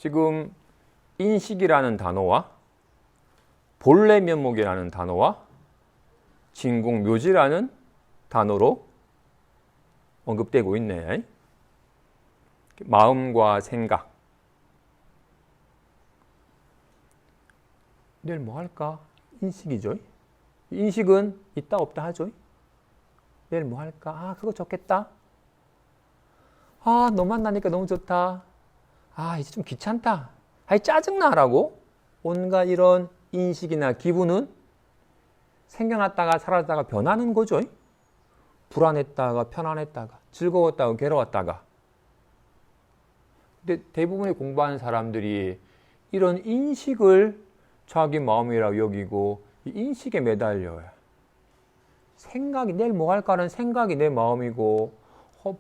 지금 인식이라는 단어와 본래 면목이라는 단어와 진공묘지라는 단어로 언급되고 있네. 마음과 생각. 내일 뭐 할까? 인식이죠. 인식은 있다 없다 하죠. 내일 뭐 할까? 아, 그거 좋겠다. 아, 너 만나니까 너무 좋다. 아, 이제 좀 귀찮다. 아이, 짜증나라고. 온갖 이런 인식이나 기분은 생겨났다가 사라졌다가 변하는 거죠. 불안했다가 편안했다가 즐거웠다가 괴로웠다가. 근데 대부분의 공부하는 사람들이 이런 인식을 자기 마음이라고 여기고 이 인식에 매달려요. 생각이 내일 뭐 할까라는 생각이 내 마음이고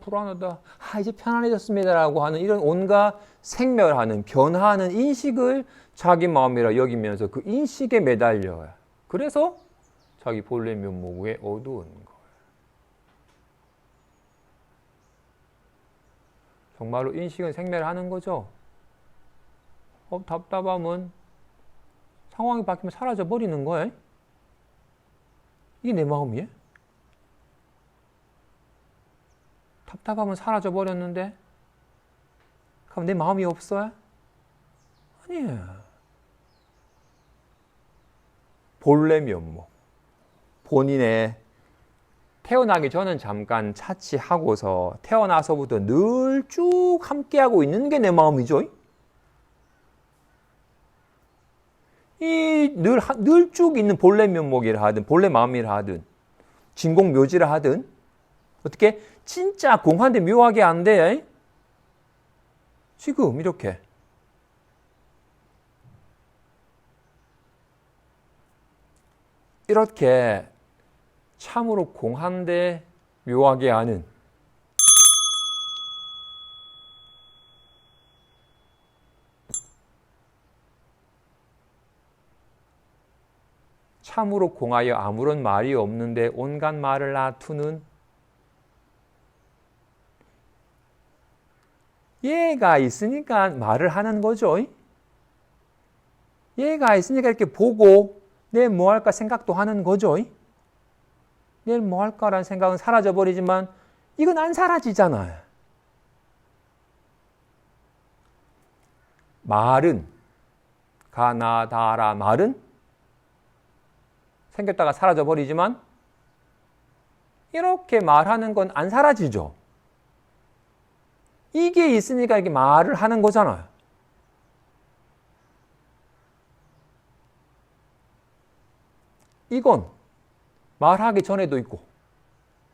불안하다. 아, 이제 편안해졌습니다라고 하는 이런 온갖 생멸하는 변화하는 인식을 자기 마음이라 여기면서 그 인식에 매달려요. 그래서 자기 본래 면목에 어두운 거예요. 정말로 인식은 생멸하는 거죠. 답답함은 상황이 바뀌면 사라져 버리는 거예요. 이게 내 마음이에요. 답답함은 사라져 버렸는데 그럼 내 마음이 없어요? 아니에요. 본래 면목. 본인의 태어나기 전은 잠깐 차치하고서 태어나서부터 늘 쭉 함께하고 있는 게 내 마음이죠. 이 늘 쭉 있는 본래 면목이라 하든 본래 마음이라 하든 진공묘지라 하든 어떻게 진짜 공한데 묘하게 안 돼. 지금 이렇게 참으로 공한데 묘하게 아는 참으로 공하여 아무런 말이 없는데 온갖 말을 놔두는 얘가 있으니까 말을 하는 거죠. 얘가 있으니까 이렇게 보고 내일 뭐 할까 생각도 하는 거죠. 내일 뭐 할까라는 생각은 사라져버리지만 이건 안 사라지잖아요. 말은 가나다라 말은 생겼다가 사라져버리지만 이렇게 말하는 건 안 사라지죠. 이게 있으니까 이렇게 말을 하는 거잖아요. 이건 말하기 전에도 있고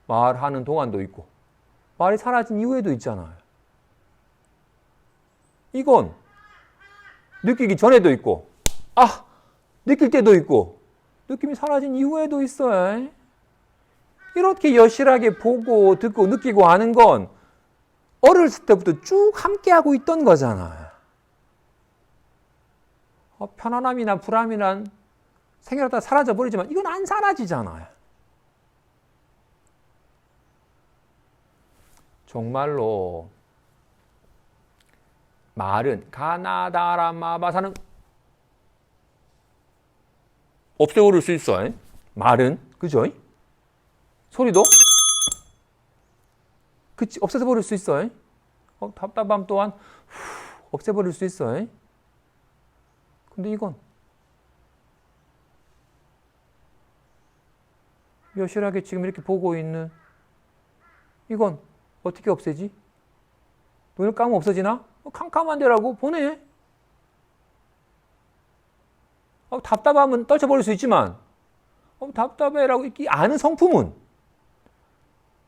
말하는 동안도 있고 말이 사라진 이후에도 있잖아요. 이건 느끼기 전에도 있고 느낄 때도 있고 느낌이 사라진 이후에도 있어요. 이렇게 여실하게 보고 듣고 느끼고 하는 건 어렸을 때부터 쭉 함께하고 있던 거잖아요. 편안함이나 불안이나 생겨났다가 사라져버리지만 이건 안 사라지잖아요. 정말로 말은 가나다라마바사는 없애버릴 수 있어요. 말은 그죠? 소리도 그치 없애버릴 수 있어요. 답답함 또한 없애버릴 수 있어요. 근데 이건 여실하게 지금 이렇게 보고 있는 이건 어떻게 없애지? 눈을 감으면 없어지나? 캄캄한 데라고 보내. 답답함은 떨쳐버릴 수 있지만 답답해라고 이 아는 성품은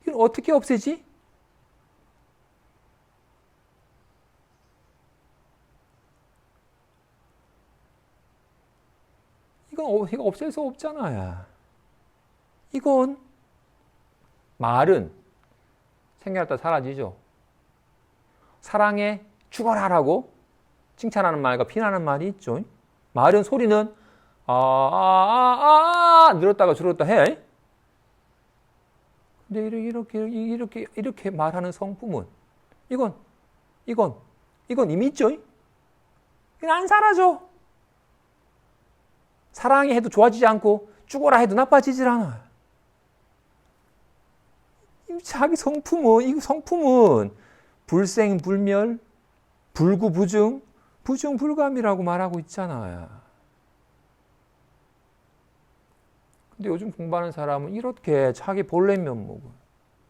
이걸 어떻게 없애지? 이건 없앨 수 없잖아요. 이건 말은 생겨났다 사라지죠. 사랑해 죽어라라고 칭찬하는 말과 비난하는 말이 있죠. 말은 소리는 늘었다가 줄었다 해. 근데 이렇게 말하는 성품은 이건 이미 있죠. 그냥 안 사라져. 사랑해 해도 좋아지지 않고 죽어라 해도 나빠지질 않아요. 자기 성품은 불생불멸, 불구부중, 부중불감이라고 말하고 있잖아요. 근데 요즘 공부하는 사람은 이렇게 자기 본래 면목은,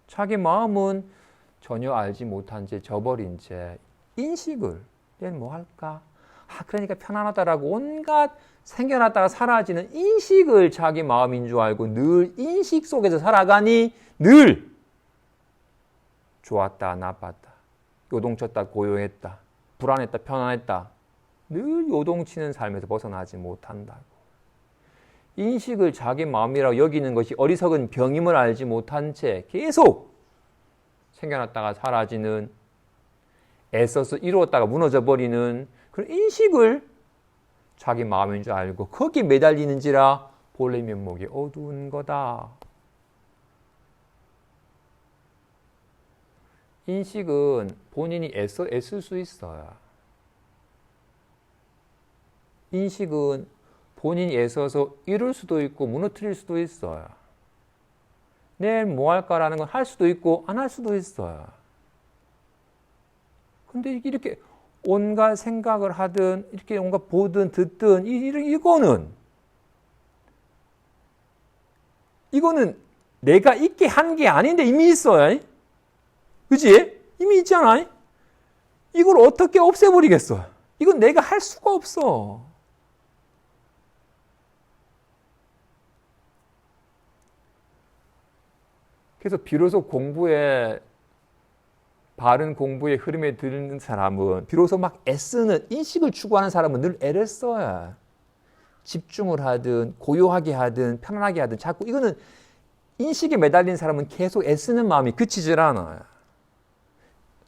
자기 마음은 전혀 알지 못한 채 저버린 채 인식을 얘는 뭐 할까? 그러니까 편안하다라고 온갖 생겨났다가 사라지는 인식을 자기 마음인 줄 알고 늘 인식 속에서 살아가니 늘 좋았다, 나빴다, 요동쳤다, 고요했다, 불안했다, 편안했다, 늘 요동치는 삶에서 벗어나지 못한다고. 인식을 자기 마음이라고 여기는 것이 어리석은 병임을 알지 못한 채 계속 생겨났다가 사라지는, 애써서 이루었다가 무너져 버리는 그런 인식을 자기 마음인 줄 알고 거기에 매달리는지라 본래 면목이 어두운 거다. 인식은 본인이 애쓸 수 있어요. 인식은 본인이 애써서 이룰 수도 있고 무너뜨릴 수도 있어요. 내일 뭐 할까라는 건 할 수도 있고 안 할 수도 있어요. 근데 이렇게 온갖 생각을 하든 이렇게 온갖 보든 듣든 이거는 내가 있게 한 게 아닌데 이미 있어요. 그치? 이미 있잖아. 이걸 어떻게 없애버리겠어? 이건 내가 할 수가 없어. 그래서 비로소 바른 공부의 흐름에 드는 사람은, 비로소 막 애쓰는, 인식을 추구하는 사람은 늘 애를 써야 집중을 하든 고요하게 하든 편안하게 하든 자꾸 이거는 인식에 매달린 사람은 계속 애쓰는 마음이 그치질 않아요.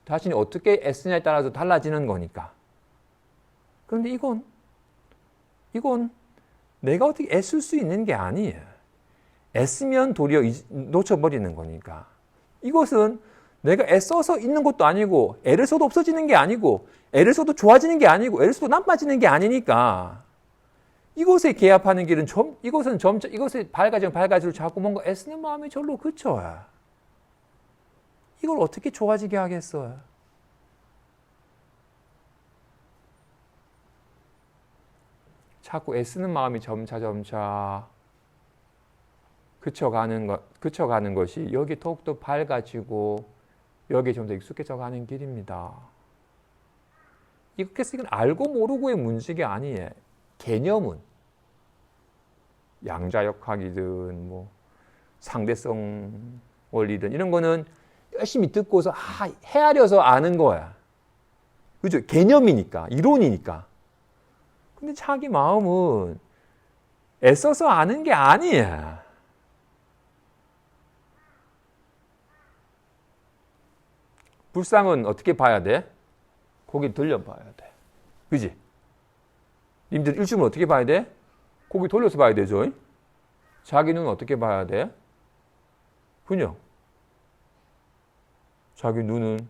자신이 어떻게 애쓰냐에 따라서 달라지는 거니까. 그런데 이건 내가 어떻게 애쓸 수 있는 게 아니에요. 애쓰면 도리어 놓쳐버리는 거니까. 이것은 내가 애써서 있는 것도 아니고 애를 써도 없어지는 게 아니고 애를 써도 좋아지는 게 아니고 애를 써도 나빠지는 게 아니니까 이것에 개합하는 길은 이것에 밝아지면 자꾸 뭔가 애쓰는 마음이 절로 그쳐요. 이걸 어떻게 좋아지게 하겠어요? 자꾸 애쓰는 마음이 점차 그쳐가는 것이 여기 더욱더 밝아지고 여기에 좀 더 익숙해져 가는 길입니다. 그래서 이건 알고 모르고의 문제가 아니에요. 개념은 양자역학이든 뭐 상대성 원리든 이런 거는 열심히 듣고서 헤아려서 아는 거야. 그죠? 개념이니까, 이론이니까. 근데 자기 마음은 애써서 아는 게 아니야. 불상은 어떻게 봐야 돼? 고개 돌려봐야 돼. 그지? 님들 일주면 어떻게 봐야 돼? 고개 돌려서 봐야 되죠? 자기 눈은 어떻게 봐야 돼? 그냥 자기 눈은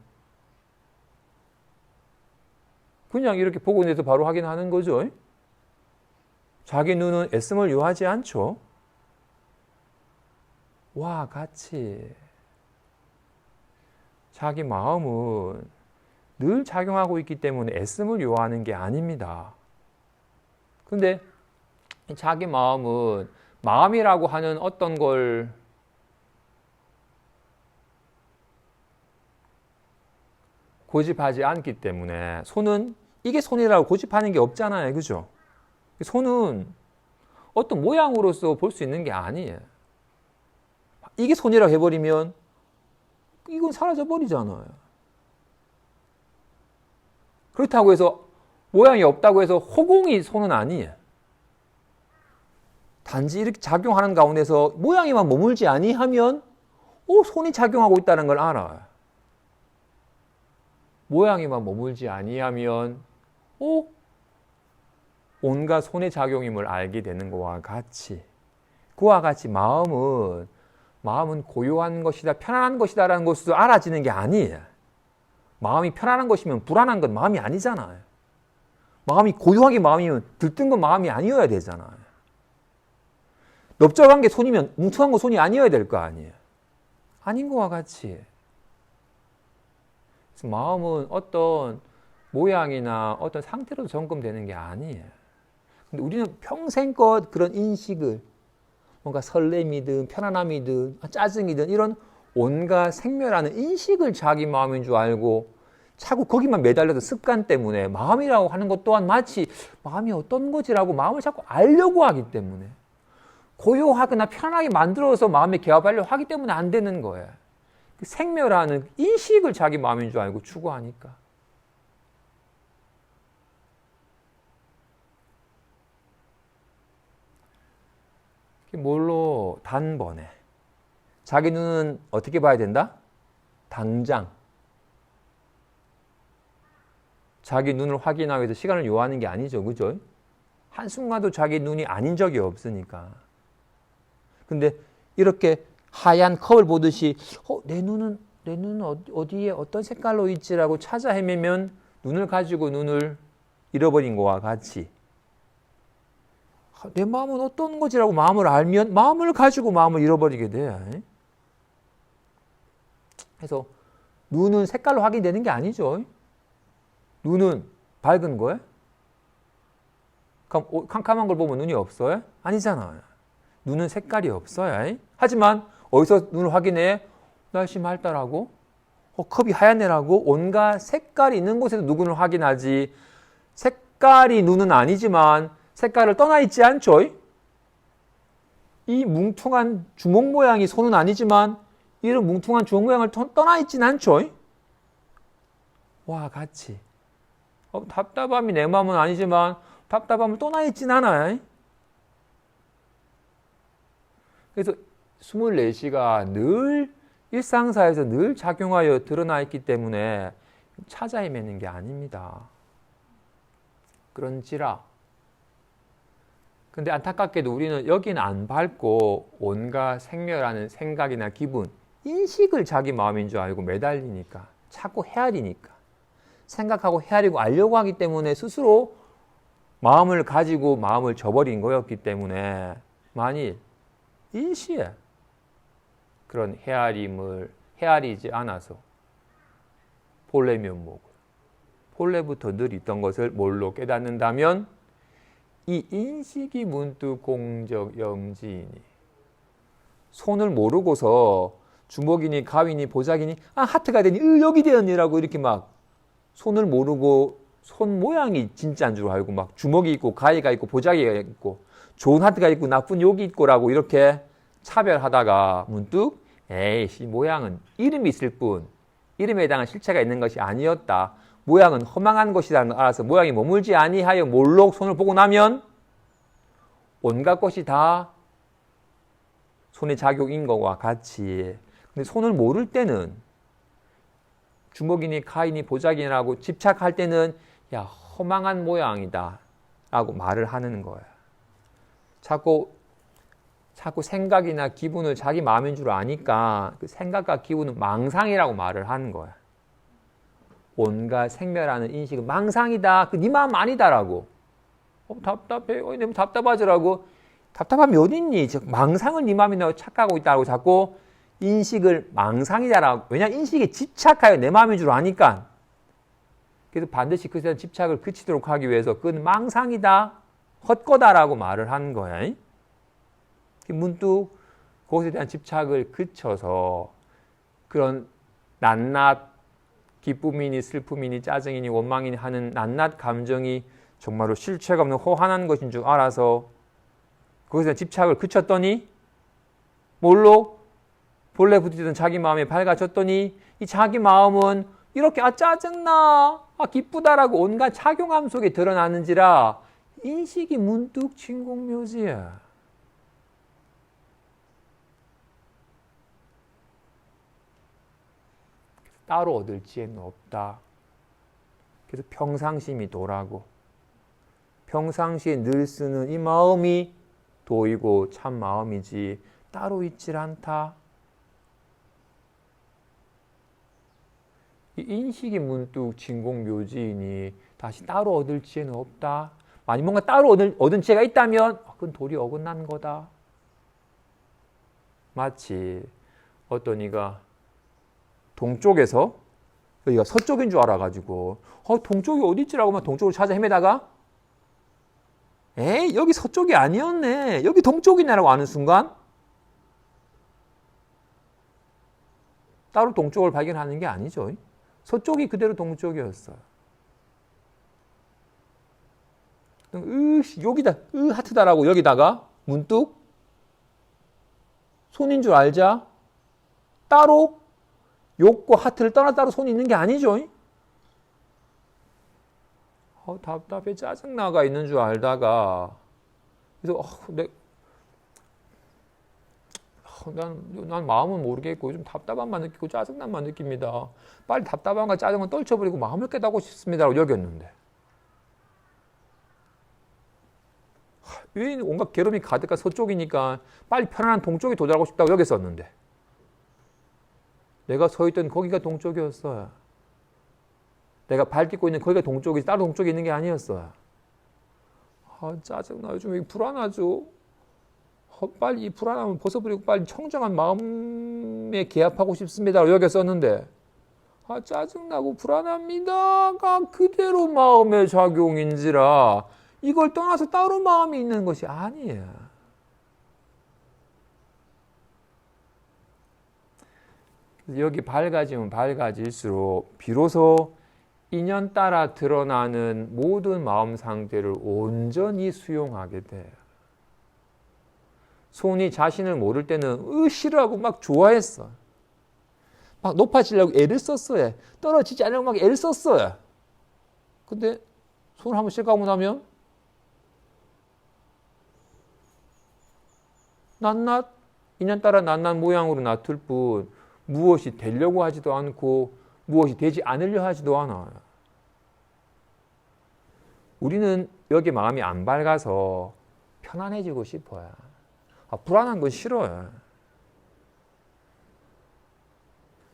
그냥 이렇게 보고 있는데도 바로 확인하는 거죠. 자기 눈은 애씀을 요하지 않죠. 와 같이 자기 마음은 늘 작용하고 있기 때문에 애씀을 요하는 게 아닙니다. 근데 자기 마음은 마음이라고 하는 어떤 걸 고집하지 않기 때문에 손은 이게 손이라고 고집하는 게 없잖아요. 그죠? 손은 어떤 모양으로서 볼 수 있는 게 아니에요. 이게 손이라고 해버리면 이건 사라져버리잖아요. 그렇다고 해서 모양이 없다고 해서 허공이 손은 아니에요. 단지 이렇게 작용하는 가운데서 모양이만 머물지 아니하면 손이 작용하고 있다는 걸 알아요. 모양이만 머물지 아니하면 온갖 손의 작용임을 알게 되는 것과 같이 그와 같이 마음은 고요한 것이다, 편안한 것이다 라는 것을 알아지는 게 아니에요. 마음이 편안한 것이면 불안한 건 마음이 아니잖아요. 마음이 고요하게 마음이면 들뜬 건 마음이 아니어야 되잖아요. 넓적한 게 손이면 뭉퉁한 거 손이 아니어야 될 거 아니에요. 아닌 거와 같이. 그래서 마음은 어떤 모양이나 어떤 상태로 점검되는 게 아니에요. 근데 우리는 평생껏 그런 인식을 뭔가 설렘이든 편안함이든 짜증이든 이런 온갖 생멸하는 인식을 자기 마음인 줄 알고 자꾸 거기만 매달려서 습관 때문에 마음이라고 하는 것 또한 마치 마음이 어떤 거지라고 마음을 자꾸 알려고 하기 때문에 고요하거나 편하게 만들어서 마음에 개합하려고 하기 때문에 안 되는 거예요. 그 생멸하는 인식을 자기 마음인 줄 알고 추구하니까. 뭘로? 단번에. 자기 눈은 어떻게 봐야 된다? 당장. 자기 눈을 확인하기 위해서 시간을 요하는 게 아니죠. 그죠? 한순간도 자기 눈이 아닌 적이 없으니까. 근데 이렇게 하얀 컵을 보듯이 내 눈은 어디에 어떤 색깔로 있지라고 찾아 헤매면 눈을 가지고 눈을 잃어버린 거와 같이 내 마음은 어떤 거지라고 마음을 알면 마음을 가지고 마음을 잃어버리게 돼요. 그래서 눈은 색깔로 확인되는 게 아니죠. 눈은 밝은 거예요? 그럼 캄캄한 걸 보면 눈이 없어요? 아니잖아요. 눈은 색깔이 없어요. 하지만 어디서 눈을 확인해? 날씨 맑다라고? 컵이 하얗네라고? 온갖 색깔이 있는 곳에서 눈을 확인하지. 색깔이 눈은 아니지만 색깔을 떠나 있지 않죠? 이 뭉퉁한 주먹 모양이 손은 아니지만 이런 뭉퉁한 주먹 모양을 떠나 있진 않죠? 와, 같이. 답답함이 내 마음은 아니지만 답답함을 떠나 있진 않아요. 그래서 24시가 늘 일상사에서 늘 작용하여 드러나 있기 때문에 찾아 헤매는 게 아닙니다. 그런지라. 근데 안타깝게도 우리는 여기는 안 밟고 온갖 생멸하는 생각이나 기분, 인식을 자기 마음인 줄 알고 매달리니까, 자꾸 헤아리니까, 생각하고 헤아리고 알려고 하기 때문에 스스로 마음을 가지고 마음을 저버린 거였기 때문에 만일 일시에 그런 헤아림을 헤아리지 않아서 본래 면목을, 본래부터 늘 있던 것을 뭘로 깨닫는다면 이 인식이 문득 공적 염지이니 손을 모르고서 주먹이니 가위니 보자기니 하트가 되니 여기 되었니라고 이렇게 막 손을 모르고 손 모양이 진짜인 줄 알고 막 주먹이 있고 가위가 있고 보자기가 있고 좋은 하트가 있고 나쁜 욕이 있고라고 이렇게 차별하다가 문득 이 모양은 이름이 있을 뿐 이름에 해당한 실체가 있는 것이 아니었다. 모양은 허망한 것이라는 걸 알아서 모양이 머물지 아니하여 몰록 손을 보고 나면 온갖 것이 다 손의 작용인 것과 같이. 근데 손을 모를 때는 주먹이니 가위니 보자기니라고 집착할 때는 야 허망한 모양이다 라고 말을 하는 거예요. 자꾸 생각이나 기분을 자기 마음인 줄 아니까 그 생각과 기분은 망상이라고 말을 하는 거야. 온갖 생멸하는 인식은 망상이다. 그 네 마음 아니다라고. 답답해. 너무 답답하지라고. 답답함이 어딨니? 망상을 네 마음이라고 착각하고 있다고 자꾸 인식을 망상이다라고. 왜냐하면 인식에 집착하여 내 마음인 줄 아니까. 그래서 반드시 그에 대한 집착을 그치도록 하기 위해서 그건 망상이다. 헛거다라고 말을 하는 거야. 문득 그것에 대한 집착을 그쳐서 그런 낱낱 기쁨이니 슬픔이니 짜증이니 원망이니 하는 낱낱 감정이 정말로 실체가 없는 허한한 것인 줄 알아서 거기서 집착을 그쳤더니 뭘로? 본래 부딪히던 자기 마음이 밝아졌더니 이 자기 마음은 이렇게 짜증나 기쁘다라고 온갖 착용함 속에 드러나는지라 인식이 문득 진공묘지야. 따로 얻을 지혜는 없다. 그래서 평상심이 도라고. 평상시에 늘 쓰는 이 마음이 도이고 참 마음이지 따로 있질 않다. 이 인식이 문득 진공묘지이니 다시 따로 얻을 지혜는 없다. 만약 뭔가 따로 얻은 지혜가 있다면 그건 도리 어긋난 거다. 마치 어떤 이가 동쪽에서 여기가 서쪽인 줄 알아가지고 동쪽이 어디 있지라고 막 동쪽을 찾아 헤매다가 에이 여기 서쪽이 아니었네. 여기 동쪽이네라고 아는 순간 따로 동쪽을 발견하는 게 아니죠. 서쪽이 그대로 동쪽이었어요. 여기다 하트다라고 여기다가 문득 손인 줄 알자 따로 욕과 하트를 떠나 따로 손이 있는 게 아니죠. 답답해 짜증나가 있는 줄 알다가 그래서 난 마음은 모르겠고 요즘 답답함만 느끼고 짜증난만 느낍니다. 빨리 답답함과 짜증을 떨쳐버리고 마음을 깨닫고 싶습니다라고 여겼는데 왜 온갖 괴로움이 가득한 서쪽이니까 빨리 편안한 동쪽에 도달하고 싶다고 여겼었는데 내가 서 있던 거기가 동쪽이었어요. 내가 발 딛고 있는 거기가 동쪽이지 다른 동쪽에 있는 게 아니었어요. 짜증나. 요즘 왜 불안하죠? 빨리 이 불안함을 벗어버리고 빨리 청정한 마음에 개합하고 싶습니다라고 여겼었는데 짜증나고 불안합니다가 그대로 마음의 작용인지라 이걸 떠나서 따로 마음이 있는 것이 아니에요. 여기 밝아지면 밝아질수록 비로소 인연 따라 드러나는 모든 마음 상태를 온전히 수용하게 돼요. 손이 자신을 모를 때는 싫어하고 막 좋아했어. 막 높아지려고 애를 썼어요. 떨어지지 않으려고 막 애를 썼어요. 근데 손을 한번 실감하고 나면 낱낱 인연 따라 낱낱 모양으로 놔둘 뿐 무엇이 되려고 하지도 않고 무엇이 되지 않으려 하지도 않아요. 우리는 여기 마음이 안 밝아서 편안해지고 싶어요. 불안한 건 싫어요.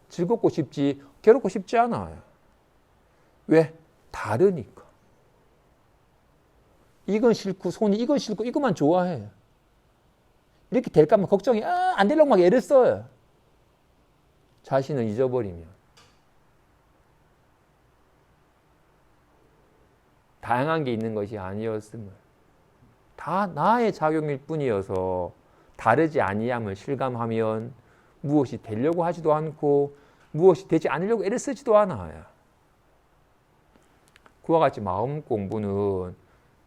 즐겁고 싶지 괴롭고 싶지 않아요. 왜? 다르니까. 이건 싫고 손이 이건 싫고 이것만 좋아해요. 이렇게 될까 봐 걱정이 안 되려고 막 애를 써요. 자신을 잊어버리면. 다양한 게 있는 것이 아니었음을. 다 나의 작용일 뿐이어서 다르지 아니함을 실감하면 무엇이 되려고 하지도 않고 무엇이 되지 않으려고 애를 쓰지도 않아요. 그와 같이 마음 공부는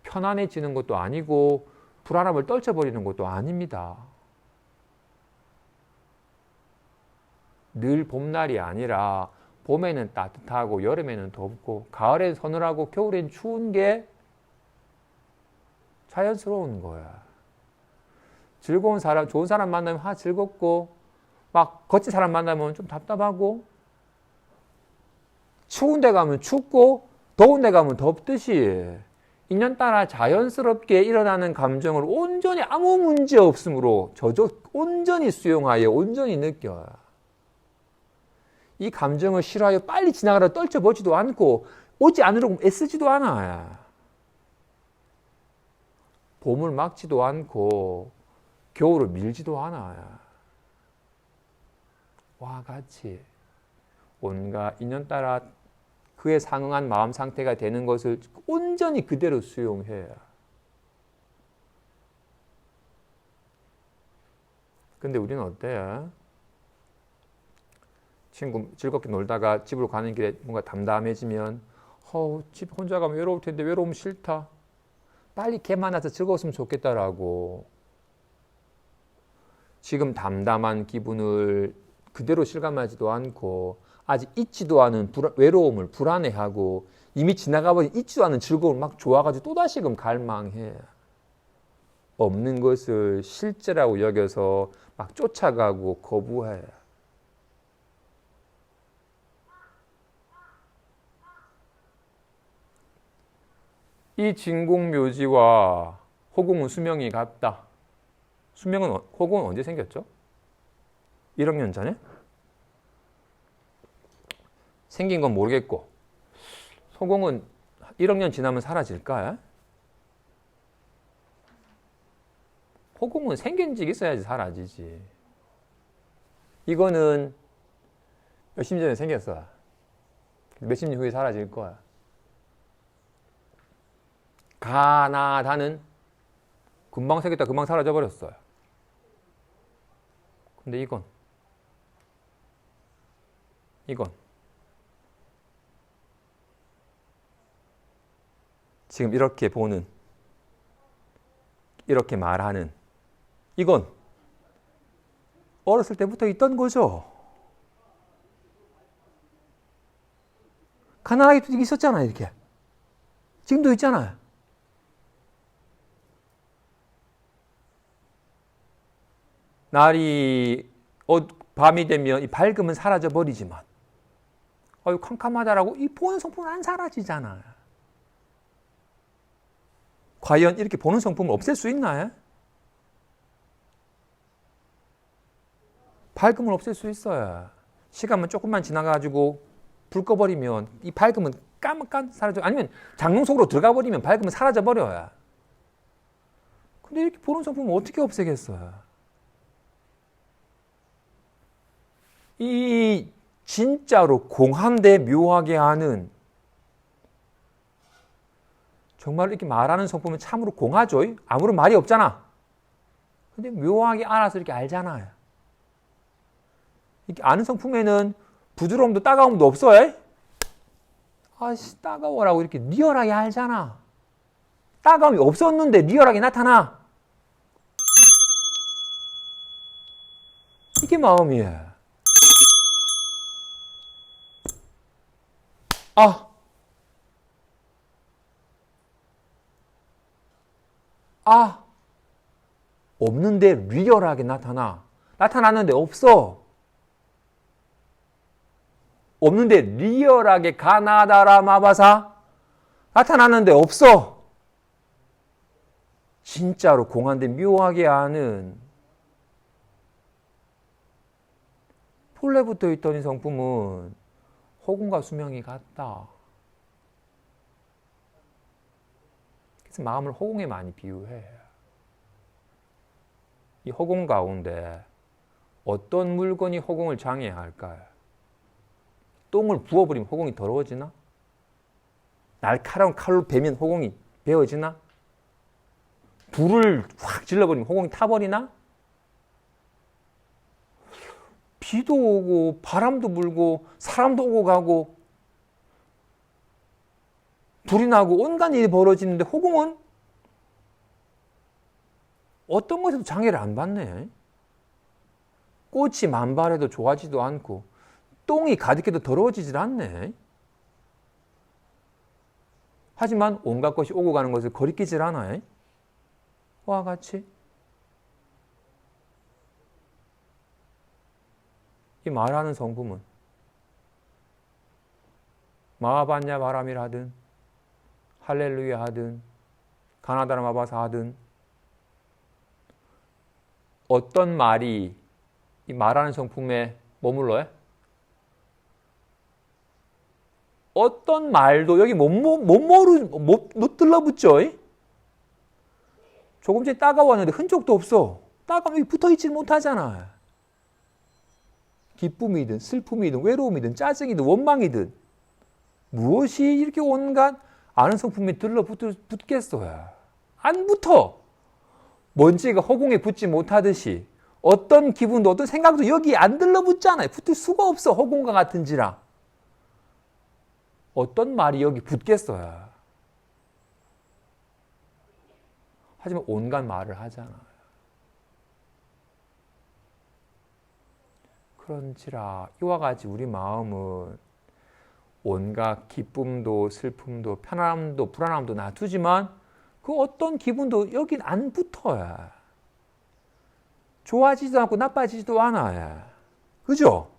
편안해지는 것도 아니고 불안함을 떨쳐버리는 것도 아닙니다. 늘 봄날이 아니라 봄에는 따뜻하고 여름에는 덥고 가을엔 서늘하고 겨울엔 추운 게 자연스러운 거야. 즐거운 사람, 좋은 사람 만나면 즐겁고 막 거친 사람 만나면 좀 답답하고 추운 데 가면 춥고 더운 데 가면 덥듯이 인연 따라 자연스럽게 일어나는 감정을 온전히 아무 문제 없으므로 온전히 수용하여 온전히 느껴요. 이 감정을 싫어하여 빨리 지나가라 떨쳐보지도 않고 오지 않으려고 애쓰지도 않아요. 봄을 막지도 않고 겨울을 밀지도 않아요. 와 같이 온갖 인연 따라 그에 상응한 마음 상태가 되는 것을 온전히 그대로 수용해요. 근데 우리는 어때요? 친구 즐겁게 놀다가 집으로 가는 길에 뭔가 담담해지면 집 혼자 가면 외로울 텐데 외로움 싫다. 빨리 걔 만나서 즐거웠으면 좋겠다라고 지금 담담한 기분을 그대로 실감하지도 않고 아직 잊지도 않은 외로움을 불안해하고 이미 지나가버린 잊지도 않은 즐거움을 막 좋아가지고 또다시금 갈망해. 없는 것을 실제라고 여겨서 막 쫓아가고 거부해. 이 진공묘지와 호궁은 수명이 같다. 호궁은 언제 생겼죠? 1억 년 전에? 생긴 건 모르겠고 호궁은 1억 년 지나면 사라질까? 호공은 생긴 적 있어야지 사라지지. 이거는 몇십 년 전에 생겼어. 몇십 년 후에 사라질 거야. 가나다는 금방 생겼다 금방 사라져 버렸어요. 근데 이건 지금 이렇게 보는, 이렇게 말하는 이건 어렸을 때부터 있던 거죠. 가난하게 있었잖아요. 이렇게 지금도 있잖아요. 날이 밤이 되면 이 밝음은 사라져 버리지만 캄캄하다라고 이 보는 성품은 안 사라지잖아요. 과연 이렇게 보는 성품을 없앨 수 있나요? 밝음을 없앨 수 있어요. 시간만 조금만 지나가지고 불 꺼버리면 이 밝음은 까맣게 사라져. 아니면 장롱 속으로 들어가 버리면 밝음은 사라져 버려요. 근데 이렇게 보는 성품을 어떻게 없애겠어요? 이 진짜로 공한데 묘하게 하는, 정말 이렇게 말하는 성품은 참으로 공하죠. 아무런 말이 없잖아. 근데 묘하게 알아서 이렇게 알잖아요. 이렇게 아는 성품에는 부드러움도 따가움도 없어요. 아씨 따가워라고 이렇게 리얼하게 알잖아. 따가움이 없었는데 리얼하게 나타나. 이게 마음이에요. 없는데 리얼하게 나타나. 나타났는데 없어. 없는데 리얼하게 가나다라 마바사. 나타났는데 없어. 진짜로 공한데 묘하게 아는. 본래 붙어 있던 이 성품은 호공과 수명이 같다. 그래서 마음을 호공에 많이 비유해. 이 호공 가운데 어떤 물건이 호공을 장애할까요? 똥을 부어버리면 호공이 더러워지나? 날카로운 칼로 베면 호공이 베어지나? 불을 확 질러버리면 호공이 타버리나? 비도 오고 바람도 불고 사람도 오고 가고 불이 나고 온갖 일이 벌어지는데 호공은 어떤 것에도 장애를 안 받네. 꽃이 만발해도 좋아지도 않고 똥이 가득해도 더러워지질 않네. 하지만 온갖 것이 오고 가는 것을 거리끼질 않아요. 와 같이 이 말하는 성품은 마하반야 바람이라 하든 할렐루야 하든 가나다라 마바사 하든 어떤 말이 이 말하는 성품에 머물러요? 어떤 말도 여기 못 들러붙죠? 조금 전에 따가웠는데 흔적도 없어. 따가움이 붙어있지 못하잖아. 기쁨이든 슬픔이든 외로움이든 짜증이든 원망이든 무엇이 이렇게 온갖 아는 성품이 들러붙겠어요? 안 붙어. 먼지가 허공에 붙지 못하듯이 어떤 기분도 어떤 생각도 여기 안 들러붙잖아요. 붙을 수가 없어. 허공과 같은지라. 어떤 말이 여기 붙겠어요? 하지만 온갖 말을 하잖아요. 그런지라 이와 같이 우리 마음은 온갖 기쁨도 슬픔도 편안함도 불안함도 놔두지만 그 어떤 기분도 여긴 안 붙어요. 좋아지지도 않고 나빠지지도 않아요. 그죠?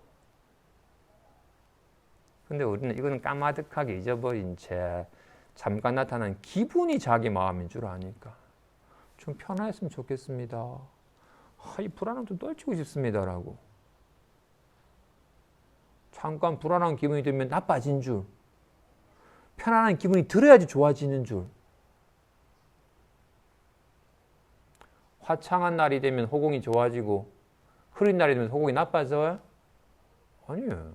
근데 우리는 이거는 까마득하게 잊어버린 채 잠깐 나타난 기분이 자기 마음인 줄 아니까 좀 편안했으면 좋겠습니다. 이 불안함 좀 떨치고 싶습니다라고. 잠깐 불안한 기분이 들면 나빠진 줄. 편안한 기분이 들어야지 좋아지는 줄. 화창한 날이 되면 호공이 좋아지고 흐린 날이 되면 호공이 나빠져요? 아니에요.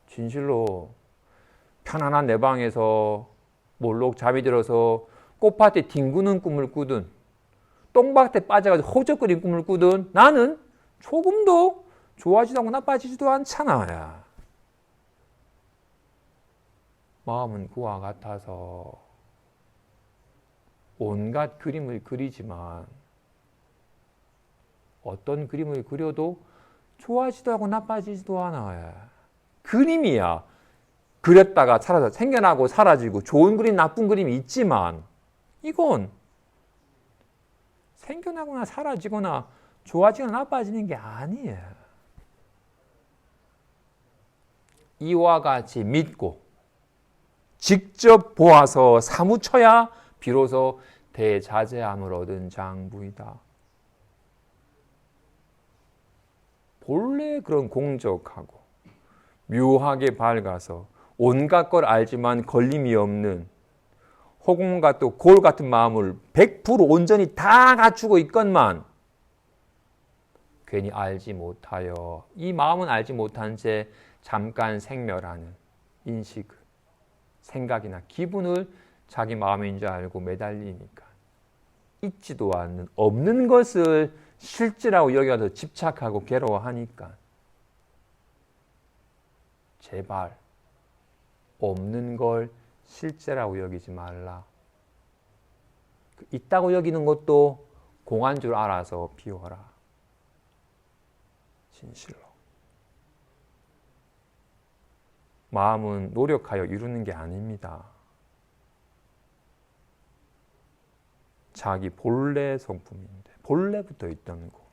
진실로 편안한 내 방에서 몰록 잠이 들어서 꽃밭에 뒹구는 꿈을 꾸든 똥밭에 빠져가지고 허우적거리는 꿈을 꾸든 나는 조금도 좋아지도 않고 나빠지지도 않잖아. 마음은 그와 같아서 온갖 그림을 그리지만 어떤 그림을 그려도 좋아지도 않고 나빠지지도 않아요. 그림이야. 그렸다가 사라져 생겨나고 사라지고 좋은 그림 나쁜 그림이 있지만 이건 생겨나거나 사라지거나 좋아지거나 나빠지는 게 아니에요. 이와 같이 믿고 직접 보아서 사무쳐야 비로소 대자제함을 얻은 장부이다. 본래 그런 공적하고 묘하게 밝아서 온갖 걸 알지만 걸림이 없는 호공과 또 골 같은 마음을 100% 온전히 다 갖추고 있건만 괜히 알지 못하여 이 마음은 알지 못한 채 잠깐 생멸하는 인식을 생각이나 기분을 자기 마음인 줄 알고 매달리니까 있지도 않는 없는 것을 실제라고 여기서 집착하고 괴로워하니까 제발 없는 걸 실제라고 여기지 말라. 있다고 여기는 것도 공한 줄 알아서 비워라. 진실로. 마음은 노력하여 이루는 게 아닙니다. 자기 본래 성품인데 본래부터 있던 거.